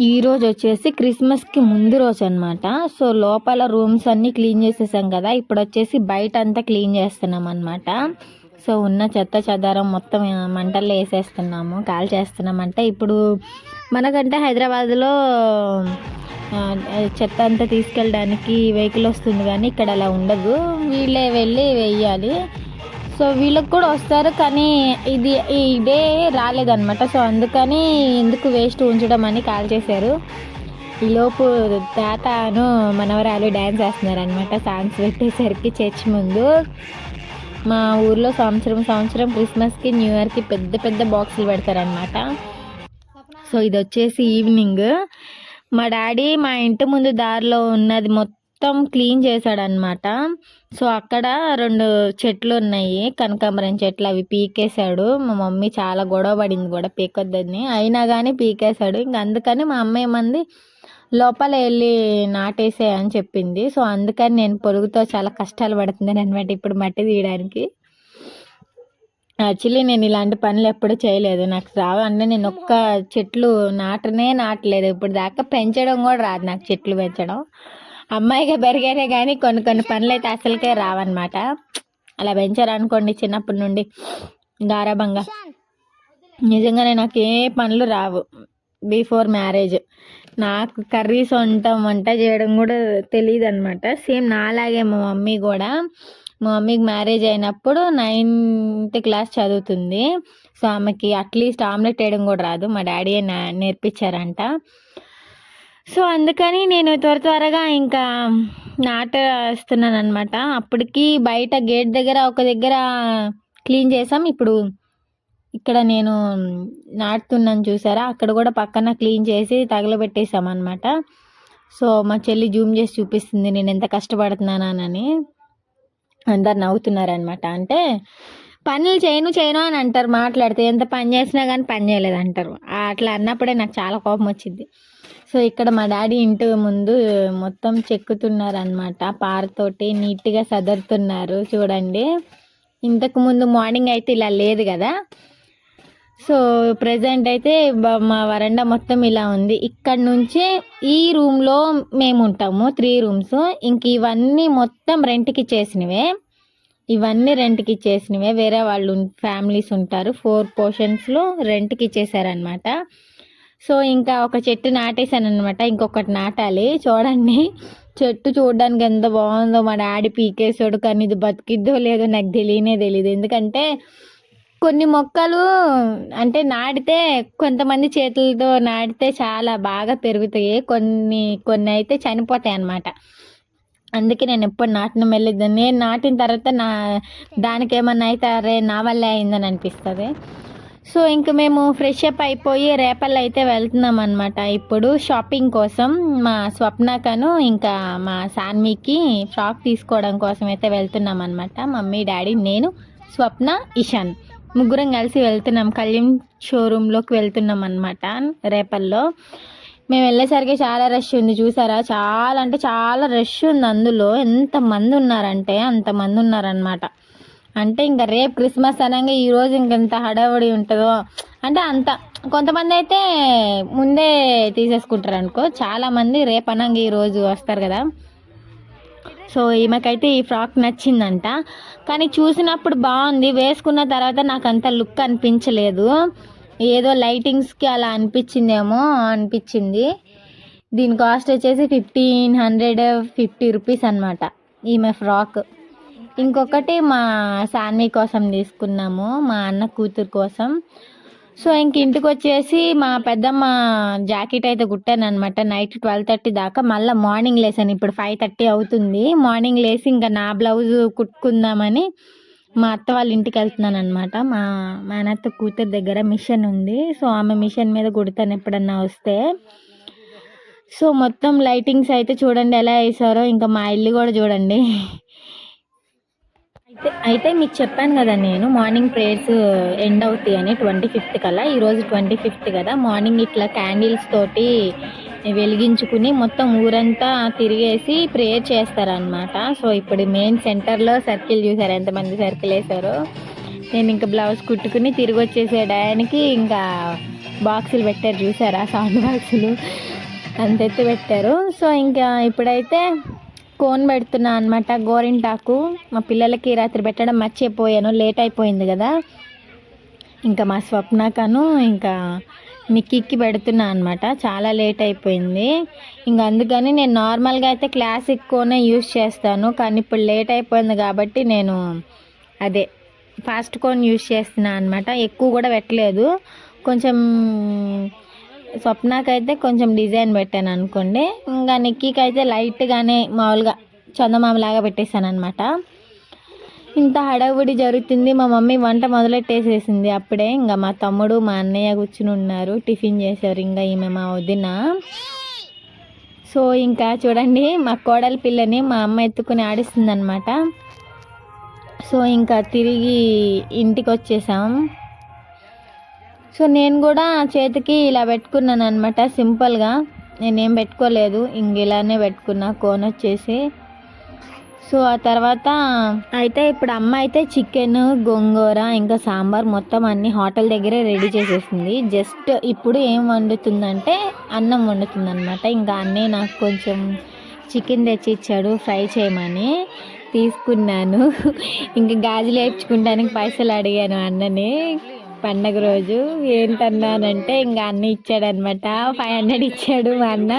ఈరోజు వచ్చేసి క్రిస్మస్కి ముందు రోజు అనమాట. సో లోపల రూమ్స్ అన్నీ క్లీన్ చేసేసాం కదా, ఇప్పుడు వచ్చేసి బయట అంతా క్లీన్ చేస్తున్నాం అనమాట. సో ఉన్న చెత్త చెదారం మొత్తం మంటల్లో వేసేస్తున్నాము, కాల్ చేస్తున్నాం. అంటే ఇప్పుడు మనకంటే హైదరాబాద్లో చెత్త అంతా తీసుకెళ్ళడానికి వెహికల్ వస్తుంది, కానీ ఇక్కడ అలా ఉండదు, వీళ్ళే వెళ్ళి వేయాలి. సో వీళ్ళకి కూడా వస్తారు, కానీ ఇది ఈ డే రాలేదన్నమాట. సో అందుకని ఎందుకు వేస్ట్ ఉంచడం అని కాల్ చేశారు. ఈలోపు తాతను మనవరాలు డ్యాన్స్ వేస్తున్నారు అనమాట, సాంగ్స్ పెట్టేసరికి చర్చ్ ముందు. మా ఊర్లో సంవత్సరం క్రిస్మస్కి న్యూ ఇయర్కి పెద్ద పెద్ద బాక్సులు పెడతారనమాట. సో ఇది వచ్చేసి ఈవినింగ్. మా డాడీ మా ఇంటి ముందు దారిలో ఉన్నది మొత్తం క్లీన్ చేశాడనమాట. సో అక్కడ 2 చెట్లు ఉన్నాయి, కనకాంబరం చెట్లు, అవి పీకేశాడు. మా మమ్మీ చాలా గొడవ పడింది కూడా పీకొద్దని, అయినా కానీ పీకేశాడు. ఇంక అందుకని మా అమ్మ ఏమంది, లోపల వెళ్ళి నాటేసే అని చెప్పింది. సో అందుకని నేను పొరుగుతో చాలా కష్టాలు పడుతున్నాను అనమాట ఇప్పుడు మట్టి తీయడానికి. యాక్చువల్లీ నేను ఇలాంటి పనులు ఎప్పుడూ చేయలేదు, నాకు రావంటే నేను ఒక్క చెట్లు నాటలేదు ఇప్పుడు దాకా. పెంచడం కూడా రాదు నాకు, చెట్లు పెంచడం. అమ్మాయిగా పెరిగానే కానీ కొన్ని పనులు అయితే అసలుకే రావన్నమాట. అలా పెంచారనుకోండి చిన్నప్పటి నుండి గారాబంగా, నిజంగానే నాకు ఏ పనులు రావు. బిఫోర్ మ్యారేజ్ నాకు కర్రీస్ వంట చేయడం కూడా తెలియదు అనమాట. సేమ్ నాలాగే మా మమ్మీ కూడా. మా మమ్మీకి మ్యారేజ్ అయినప్పుడు 9th క్లాస్ చదువుతుంది. సో ఆమెకి అట్లీస్ట్ ఆమ్లెట్ వేయడం కూడా రాదు, మా డాడీ నేర్పించారంట. సో అందుకని నేను త్వరగా ఇంకా నాటేస్తున్నాను అనమాట. అప్పటికి బయట గేట్ దగ్గర ఒక దగ్గర క్లీన్ చేసాం, ఇప్పుడు ఇక్కడ నేను నాటుతున్నాను చూసారా, అక్కడ కూడా పక్కన క్లీన్ చేసి తగలబెట్టేసాం అనమాట. సో మా చెల్లి జూమ్ చేసి చూపిస్తుంది నేను ఎంత కష్టపడుతున్నానని. అందరు నవ్వుతున్నారనమాట. అంటే పనులు చేయను అని అంటారు మాట్లాడితే, ఎంత పని చేసినా కానీ పని చేయలేదు అంటారు. అట్లా అన్నప్పుడే నాకు చాలా కోపం వచ్చింది. సో ఇక్కడ మా డాడీ ఇంటి ముందు మొత్తం చెక్కుతున్నారనమాట, పారతోటి నీట్గా సదురుతున్నారు చూడండి. ఇంతకు ముందు మార్నింగ్ అయితే ఇలా లేదు కదా. సో ప్రజెంట్ అయితే మా వరండా మొత్తం ఇలా ఉంది. ఇక్కడ నుంచే ఈ రూమ్లో మేము ఉంటాము, 3 రూమ్స్. ఇంక ఇవన్నీ మొత్తం రెంట్కి ఇచ్చేసినవే, వేరే వాళ్ళు ఫ్యామిలీస్ ఉంటారు. 4 పోర్షన్స్లో రెంట్కి ఇచ్చేసారనమాట. సో ఇంకా ఒక చెట్టు నాటేశాను అనమాట, ఇంకొకటి నాటాలి. చూడండి చెట్టు చూడడానికి ఎంత బాగుందో. మా డాడీ పీకేసాడు, కానీ ఇది బతికిద్దో లేదో నాకు తెలియదు. ఎందుకంటే కొన్ని మొక్కలు అంటే నాటితే, కొంతమంది చేతులతో నాటితే చాలా బాగా పెరుగుతాయి, కొన్ని అయితే చనిపోతాయి అన్నమాట. అందుకే నేను ఎప్పుడు నాటడం వెళ్ళేది. నేను నాటిన తర్వాత దానికి ఏమన్నా అయితే అరే నా వల్లే అయిందని అనిపిస్తుంది. సో ఇంక మేము ఫ్రెష్ అప్ అయిపోయి రేపల్లో అయితే వెళ్తున్నాం అనమాట. ఇప్పుడు షాపింగ్ కోసం మా స్వప్నకను ఇంకా మా సాన్వికి ఫ్రాక్ తీసుకోవడం కోసం అయితే వెళ్తున్నాం అనమాట. మమ్మీ, డాడీ, నేను, స్వప్న, ఇషాన్ ముగ్గురం కలిసి వెళ్తున్నాం. కళ్యాణ్ షోరూంలోకి వెళ్తున్నాం అనమాట రేపల్లో. మేము వెళ్ళేసరికి చాలా రష్ ఉంది చూసారా, చాలా అంటే చాలా రష్ ఉంది. అందులో ఎంతమంది ఉన్నారంటే అంతమంది ఉన్నారనమాట. అంటే ఇంకా రేపు క్రిస్మస్ అనగా ఈరోజు ఇంకెంత హడావుడి ఉంటుందో అంటే అంత. కొంతమంది అయితే ముందే తీసేసుకుంటారు అనుకో, చాలామంది రేపు అనగా ఈరోజు వస్తారు కదా. సో ఈమెకైతే ఈ ఫ్రాక్ నచ్చిందంట, కానీ చూసినప్పుడు బాగుంది, వేసుకున్న తర్వాత నాకు అంత లుక్ అనిపించలేదు. ఏదో లైటింగ్స్కి అలా అనిపించింది. దీని కాస్ట్ వచ్చేసి 1550 రూపీస్ అనమాట ఈమె ఫ్రాక్. ఇంకొకటి మా సాన్వి కోసం తీసుకున్నాము, మా అన్న కూతురు కోసం. సో ఇంక ఇంటికి వచ్చేసి మా పెద్దమ్మ జాకెట్ అయితే కుట్టాను అనమాట నైట్ 12:30 దాకా. మళ్ళీ మార్నింగ్ లేసాను, ఇప్పుడు 5:30 అవుతుంది. మార్నింగ్ లేసి ఇంకా నా బ్లౌజ్ కుట్టుకుందామని మా అత్త వాళ్ళ ఇంటికి వెళ్తున్నాను అనమాట. మా మేనత్త కూతురు దగ్గర మిషన్ ఉంది. సో ఆమె మిషన్ మీద కుడతాను ఎప్పుడన్నా వస్తే. సో మొత్తం లైటింగ్స్ అయితే చూడండి ఎలా వేసారో. ఇంకా మా ఇల్లు కూడా చూడండి. అయితే మీకు చెప్పాను కదా నేను మార్నింగ్ ప్రేయర్స్ ఎండ్ అవుతాయి అని 25th కల్లా. ఈరోజు 25th కదా. మార్నింగ్ ఇట్లా క్యాండిల్స్ తోటి వెలిగించుకుని మొత్తం ఊరంతా తిరిగేసి ప్రేయర్ చేస్తారనమాట. సో ఇప్పుడు మెయిన్ సెంటర్లో సర్కిల్ చూసారు ఎంతమంది సర్కిల్ వేసారో. నేను ఇంకా బ్లౌజ్ కుట్టుకుని తిరిగి వచ్చేసే టయానికి ఇంకా బాక్సులు పెట్టారు చూసారా, సౌండ్ బాక్సులు అంతెత్తు పెట్టారు. సో ఇంకా ఇప్పుడైతే కోన్ పెడుతున్నా అనమాట, గోరింటాకు. మా పిల్లలకి రాత్రి పెట్టడం మర్చిపోయాను, లేట్ అయిపోయింది కదా. ఇంకా మా స్వప్నకను ఇంకా మిక్కీకి పెడుతున్నా అనమాట, చాలా లేట్ అయిపోయింది. ఇంకా అందుకని నేను నార్మల్గా అయితే క్లాసిక్ కోనే యూస్ చేస్తాను, కానీ ఇప్పుడు లేట్ అయిపోయింది కాబట్టి నేను అదే ఫాస్ట్ కోన్ యూస్ చేస్తున్నా అనమాట. ఎక్కువ కూడా పెట్టలేదు, కొంచెం స్వప్నకైతే కొంచెం డిజైన్ పెట్టాను అనుకోండి. ఇంకా నిక్కీకి అయితే లైట్గానే మామూలుగా చందమామలాగా పెట్టేశాను అనమాట. ఇంత హడావుడి జరుగుతుంది, మా మమ్మీ వంట మొదలెట్టేసేసింది అప్పుడే. ఇంకా మా తమ్ముడు మా అన్నయ్య కూర్చుని ఉన్నారు, టిఫిన్ చేశారు. ఇంకా ఈమె మా వదిన. సో ఇంకా చూడండి, మా కోడలి పిల్లని మా అమ్మ ఎత్తుకుని ఆడిస్తుంది అనమాట. సో ఇంకా తిరిగి ఇంటికి వచ్చేసాం. సో నేను కూడా చేతికి ఇలా పెట్టుకున్నాను అనమాట, సింపుల్గా. నేనేం పెట్టుకోలేదు, ఇంక ఇలానే పెట్టుకున్నా కోన్ వచ్చేసి. సో ఆ తర్వాత అయితే ఇప్పుడు అమ్మ అయితే చికెన్, గోంగూర, ఇంకా సాంబార్ మొత్తం అన్ని హోటల్ దగ్గరే రెడీ చేసేసింది. జస్ట్ ఇప్పుడు ఏం వండుతుందంటే అన్నం వండుతుంది అనమాట. ఇంకా అన్నయ్య నాకు కొంచెం చికెన్ తెచ్చి ఇచ్చాడు ఫ్రై చేయమని, తీసుకున్నాను. ఇంకా గాజులు వేయించుకుంటానికి పైసలు అడిగాను అన్నని పండగ రోజు. ఏంటన్నానంటే ఇంకా అన్న ఇచ్చాడనమాట, 500 ఇచ్చాడు మా అన్న.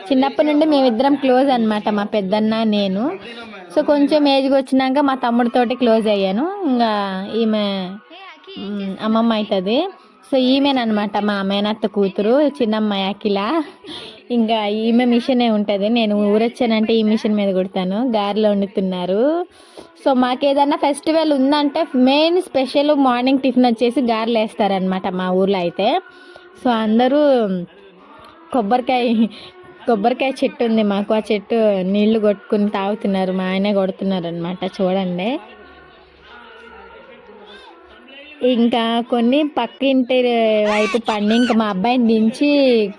చిన్నప్పటి నుండి మేమిద్దరం క్లోజ్ అనమాట, మా పెద్దన్న నేను. సో కొంచెం ఏజ్కి వచ్చినాక మా తమ్ముడితోటి క్లోజ్ అయ్యాను. ఇంకా ఈమె అమ్మమ్మ అవుతుంది. సో ఈమెనమాట మా మేనత్త కూతురు, చిన్నమ్మాయి అఖిల. ఇంకా ఈమె మిషనే ఉంటుంది, నేను ఊరొచ్చానంటే ఈ మిషన్ మీద కుడతాను. గారెలు వండుతున్నారు. సో మాకు ఏదన్నా ఫెస్టివల్ ఉందంటే మెయిన్ స్పెషల్ మార్నింగ్ టిఫిన్ వచ్చేసి గారెలు వేస్తారనమాట మా ఊర్లో అయితే. సో అందరూ కొబ్బరికాయ చెట్టు ఉంది మాకు, ఆ చెట్టు నీళ్లు కొట్టుకుని తాగుతున్నారు, మా ఆయనే కొడుతున్నారు అనమాట. చూడండి, ఇంకా కొన్ని పక్కింటి వైపు పండి ఇంకా మా అబ్బాయిని దించి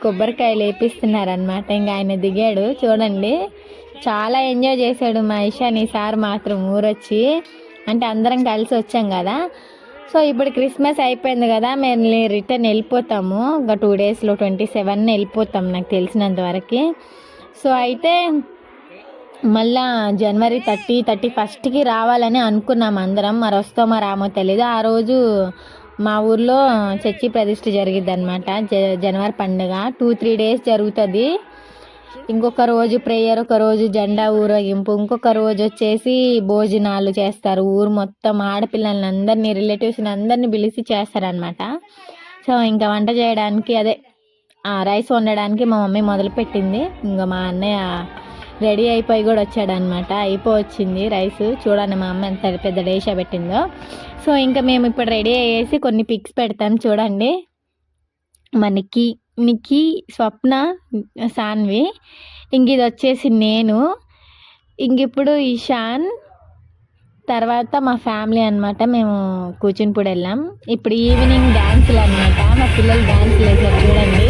కొబ్బరికాయలు వేపిస్తున్నారనమాట. ఇంకా ఆయన దిగాడు చూడండి, చాలా ఎంజాయ్ చేశాడు మా ఇషాన్ ఈసారి మాత్రం ఊరొచ్చి. అంటే అందరం కలిసి వచ్చాం కదా. సో ఇప్పుడు క్రిస్మస్ అయిపోయింది కదా, మేము రిటర్న్ వెళ్ళిపోతాము. ఇంకా 2 డేస్లో 27 వెళ్ళిపోతాం నాకు తెలిసినంత వరకు. సో అయితే మళ్ళా జనవరి 31కి రావాలని అనుకున్నాం అందరం. మరి వస్తామో రామో తెలీదు. ఆ రోజు మా ఊర్లో చర్చి ప్రతిష్ఠ జరిగిద్ది అనమాట, జనవరి పండుగ 2-3 డేస్ జరుగుతుంది. ఇంకొక రోజు ప్రేయర్, ఒక రోజు జెండా ఊరేగింపు, ఇంకొక రోజు వచ్చేసి భోజనాలు చేస్తారు. ఊరు మొత్తం ఆడపిల్లల్ని అందరినీ, రిలేటివ్స్ని అందరినీ పిలిచి చేస్తారనమాట. సో ఇంకా వంట చేయడానికి అదే రైస్ వండడానికి మా మమ్మీ మొదలుపెట్టింది. ఇంకా మా అన్నయ్య రెడీ అయిపోయి కూడా వచ్చాడనమాట. అయిపోవచ్చింది రైస్. చూడండి మా అమ్మ ఎంత పెద్ద డేషా పెట్టిందో. సో ఇంకా మేము ఇప్పుడు రెడీ అయ్యేసి కొన్ని పిక్స్ పెడతాం చూడండి. మనకి నిక్కీ, స్వప్న, సాన్వి, ఇంక ఇది వచ్చేసి నేను, ఇంక ఇప్పుడు ఇషాన్, తర్వాత మా ఫ్యామిలీ అనమాట. మేము కూచిపూడి వెళ్ళాం. ఇప్పుడు ఈవినింగ్ డ్యాన్సులు అనమాట, మా పిల్లలు డ్యాన్సులు వేసారు చూడండి.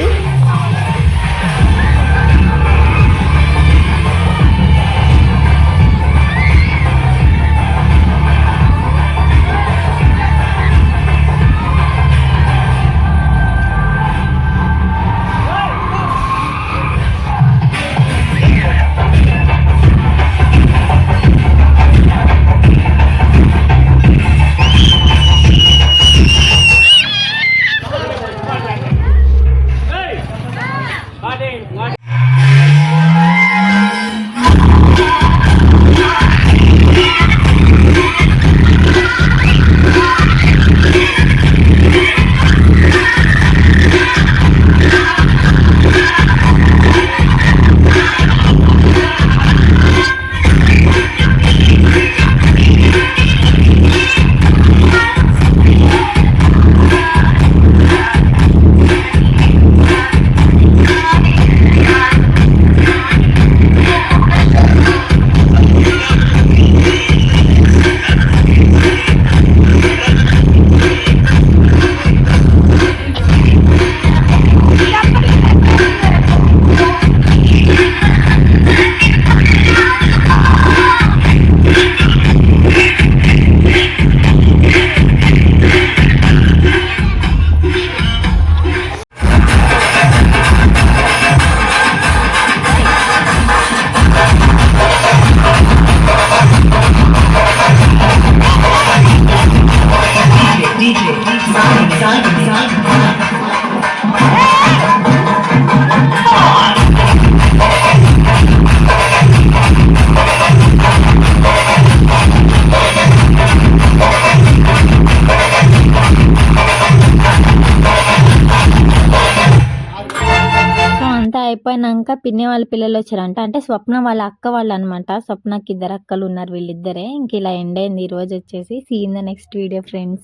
ఇదంతా అయిపోయినాక పిన్ని వాళ్ళ పిల్లలు వచ్చారంట. అంటే స్వప్న వాళ్ళ అక్క వాళ్ళు అనమాట. స్వప్నకి 2 అక్కలు ఉన్నారు, వీళ్ళిద్దరే. ఇంక ఇలా ఎండ్ అయింది ఈ రోజు వచ్చేసి. See in the next video friends.